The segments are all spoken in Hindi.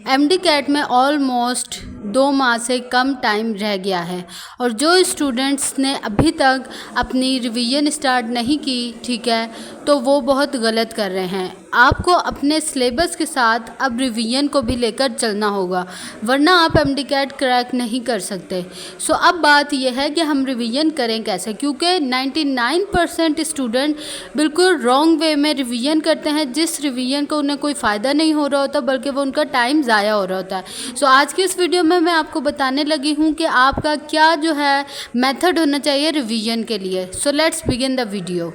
एमडी कैट में ऑलमोस्ट 2 माह से कम टाइम रह गया है और जो स्टूडेंट्स ने अभी तक अपनी रिवीजन स्टार्ट नहीं की, ठीक है, तो वो बहुत गलत कर रहे हैं। आपको अपने सिलेबस के साथ अब रिवीजन को भी लेकर चलना होगा, वरना आप एमडी कैट क्रैक नहीं कर सकते। सो अब बात यह है कि हम रिवीजन करें कैसे, क्योंकि 99% स्टूडेंट बिल्कुल रॉन्ग वे में रिवीजन करते हैं, जिस रिवीजन को उन्हें कोई फ़ायदा नहीं हो रहा होता बल्कि वो उनका टाइम ज़ाया हो रहा होता है। सो आज की इस वीडियो में मैं आपको बताने लगी हूँ कि आपका क्या जो है मेथड होना चाहिए रिवीजन के लिए। So let's begin the video.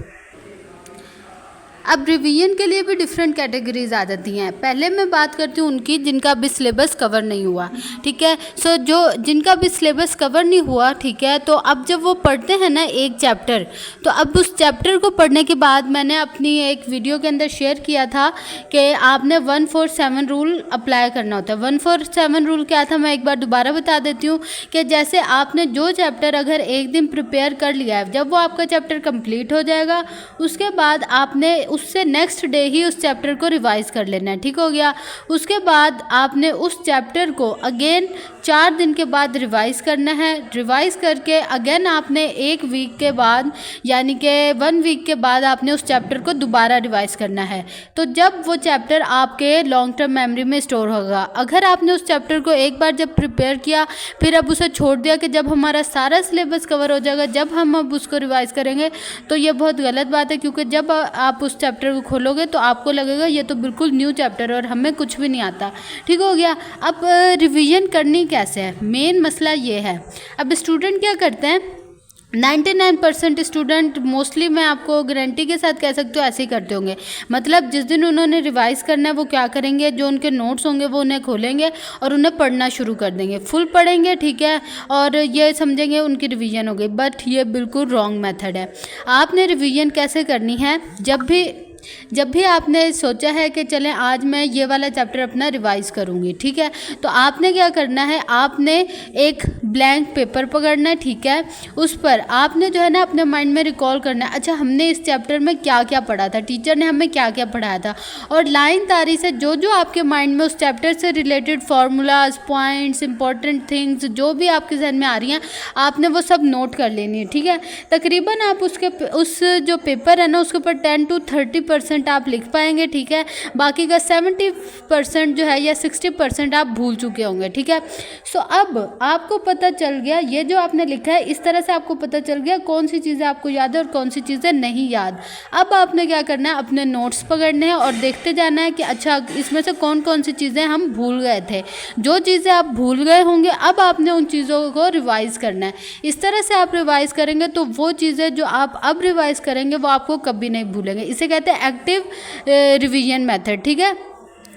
अब रिवीजन के लिए भी डिफरेंट कैटेगरीज आ जाती हैं। पहले मैं बात करती हूँ उनकी जिनका भी सिलेबस कवर नहीं हुआ, ठीक है। सो जो जिनका भी सिलेबस कवर नहीं हुआ, ठीक है, तो अब जब वो पढ़ते हैं ना एक चैप्टर, तो अब उस चैप्टर को पढ़ने के बाद मैंने अपनी एक वीडियो के अंदर शेयर किया था कि आपने 147 रूल अप्लाई करना होता है। 147 रूल क्या था, मैं एक बार दोबारा बता देती हूँ कि जैसे आपने जो चैप्टर अगर एक दिन प्रिपेयर कर लिया है, जब वो आपका चैप्टर कंप्लीट हो जाएगा, उसके बाद आपने उससे नेक्स्ट डे ही उस चैप्टर को रिवाइज कर लेना है, ठीक हो गया। उसके बाद आपने उस चैप्टर को अगेन 4 दिन के बाद रिवाइज करना है। रिवाइज करके अगेन आपने 1 वीक के बाद, यानी कि 1 वीक के बाद आपने उस चैप्टर को दोबारा रिवाइज करना है। तो जब वो चैप्टर आपके लॉन्ग टर्म मेमोरी में स्टोर होगा। अगर आपने उस चैप्टर को एक बार जब प्रिपेयर किया, फिर अब उसे छोड़ दिया कि जब हमारा सारा सिलेबस कवर हो जाएगा जब हम अब उसको रिवाइज करेंगे, तो ये बहुत गलत बात है, क्योंकि जब आप उस चैप्टर को खोलोगे तो आपको लगेगा ये तो बिल्कुल न्यू चैप्टर है और हमें कुछ भी नहीं आता, ठीक हो गया। अब रिवीजन करनी कैसे है, मेन मसला ये है। अब स्टूडेंट क्या करते हैं, 99% स्टूडेंट मोस्टली मैं आपको गारंटी के साथ कह सकती हूँ ऐसे ही करते होंगे। मतलब जिस दिन उन्होंने रिवाइज करना है वो क्या करेंगे, जो उनके नोट्स होंगे वो उन्हें खोलेंगे और उन्हें पढ़ना शुरू कर देंगे, फुल पढ़ेंगे, ठीक है, और ये समझेंगे उनकी रिवीजन हो गई। बट ये बिल्कुल रॉन्ग मेथड है। आपने रिवीजन कैसे करनी है, जब भी आपने सोचा है कि चलें आज मैं ये वाला चैप्टर अपना रिवाइज करूँगी, ठीक है, तो आपने क्या करना है, आपने एक ब्लैंक पेपर पकड़ना है, ठीक है। उस पर आपने जो है ना अपने माइंड में रिकॉल करना है, अच्छा हमने इस चैप्टर में क्या क्या पढ़ा था, टीचर ने हमें क्या क्या पढ़ाया था, और लाइन तारी से जो जो आपके माइंड में उस चैप्टर से related formulas, points, important things जो भी आपके जहन में आ रही हैं, आपने वो सब नोट कर लेनी है, ठीक है। तकरीबन आप उस जो पेपर है ना उसके ऊपर 10 to 30% आप लिख पाएंगे, ठीक है। बाकी का 70% जो है या 60% आप भूल चुके होंगे, ठीक है। सो अब आपको पता चल गया, ये जो आपने लिखा है इस तरह से आपको पता चल गया कौन सी चीज़ें आपको याद है और कौन सी चीज़ें नहीं याद। अब आपने क्या करना है, अपने नोट्स पकड़ने हैं और देखते जाना है कि अच्छा इसमें से कौन कौन सी चीज़ें हम भूल गए थे। जो चीज़ें आप भूल गए होंगे अब आपने उन चीज़ों को रिवाइज़ करना है। इस तरह से आप रिवाइज़ करेंगे तो वो चीज़ें जो आप अब रिवाइज़ करेंगे वो आपको कभी नहीं भूलेंगे। इसे कहते हैं एक्टिव रिवीजन मेथड, ठीक है।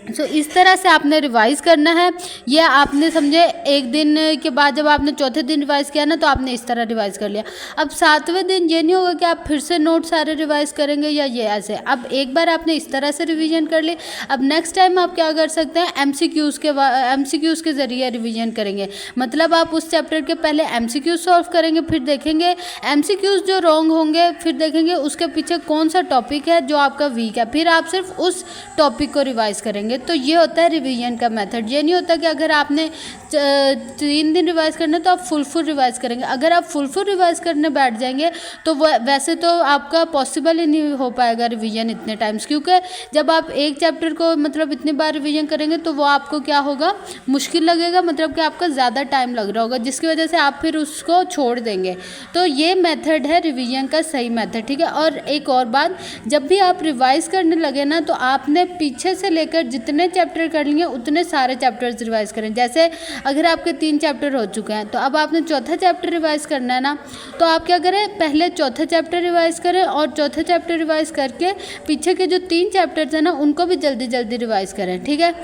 सो इस तरह से आपने रिवाइज़ करना है। ये आपने समझे एक दिन के बाद जब आपने चौथे दिन रिवाइज़ किया ना तो आपने इस तरह रिवाइज़ कर लिया। अब 7वें दिन ये नहीं होगा कि आप फिर से नोट सारे रिवाइज़ करेंगे या ये ऐसे। अब एक बार आपने इस तरह से रिवीजन कर ली, अब नेक्स्ट टाइम आप क्या कर सकते हैं, एमसीक्यूज़ के ज़रिए रिवीजन करेंगे। मतलब आप उस चैप्टर के पहले एमसीक्यूज़ सॉल्व करेंगे, फिर देखेंगे एमसीक्यूज़ जो रॉन्ग होंगे, फिर देखेंगे उसके पीछे कौन सा टॉपिक है जो आपका वीक है, फिर आप सिर्फ उस टॉपिक को रिवाइज़ करेंगे। तो ये होता है रिवीजन का मेथड। ये नहीं होता कि अगर आपने 3 दिन रिवाइज़ करना है तो आप फुल रिवाइज़ करेंगे। अगर आप फुल रिवाइज़ करने बैठ जाएंगे तो वैसे तो आपका पॉसिबल ही नहीं हो पाएगा रिवीजन इतने टाइम्स, क्योंकि जब आप एक चैप्टर को मतलब इतनी बार रिवीजन करेंगे तो वो आपको क्या होगा, मुश्किल लगेगा, मतलब कि आपका ज़्यादा टाइम लग रहा होगा, जिसकी वजह से आप फिर उसको छोड़ देंगे। तो ये मेथड है रिवीजन का सही मेथड, ठीक है। और एक और बात, जब भी आप रिवाइज़ करने लगे ना तो आपने पीछे से लेकर जितने चैप्टर कर लिए उतने सारे चैप्टर्स रिवाइज़ करें। जैसे अगर आपके 3 चैप्टर हो चुके हैं तो अब आपने चौथा चैप्टर रिवाइज़ करना है ना, तो आप क्या करें, पहले चौथा चैप्टर रिवाइज़ करें और चौथा चैप्टर रिवाइज़ करके पीछे के जो 3 चैप्टर्स हैं ना उनको भी जल्दी जल्दी रिवाइज़ करें, ठीक है।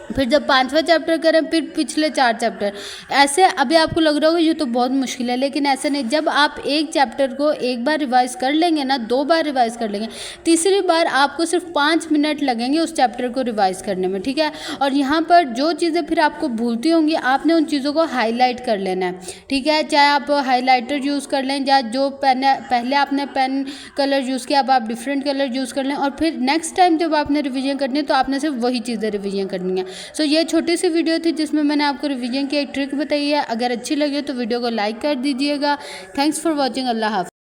फिर जब 5वां चैप्टर करें फिर पिछले 4 चैप्टर ऐसे। अभी आपको लग रहा होगा ये तो बहुत मुश्किल है, लेकिन ऐसा नहीं। जब आप एक चैप्टर को एक बार रिवाइज़ कर लेंगे ना, 2 बार रिवाइज़ कर लेंगे, तीसरी बार आपको सिर्फ 5 मिनट लगेंगे उस चैप्टर को रिवाइज़ करने में, ठीक है। और यहाँ पर जो चीज़ें फिर आपको भूलती होंगी आपने उन चीज़ों को हाईलाइट कर लेना है, ठीक है। चाहे आप हाईलाइटर यूज़ कर लें या जो पहले आपने पेन कलर यूज़ किया अब आप डिफरेंट कलर यूज़ कर लें, और फिर नेक्स्ट टाइम जब आपने रिवीजन करनी है तो आपने सिर्फ वही चीज़ें रिवीजन करनी है। सो ये छोटी सी वीडियो थी जिसमें मैंने आपको रिवीजन की एक ट्रिक बताई है। अगर अच्छी लगे तो वीडियो को लाइक कर दीजिएगा। Thanks for watching. अल्लाह हाफ़िज़।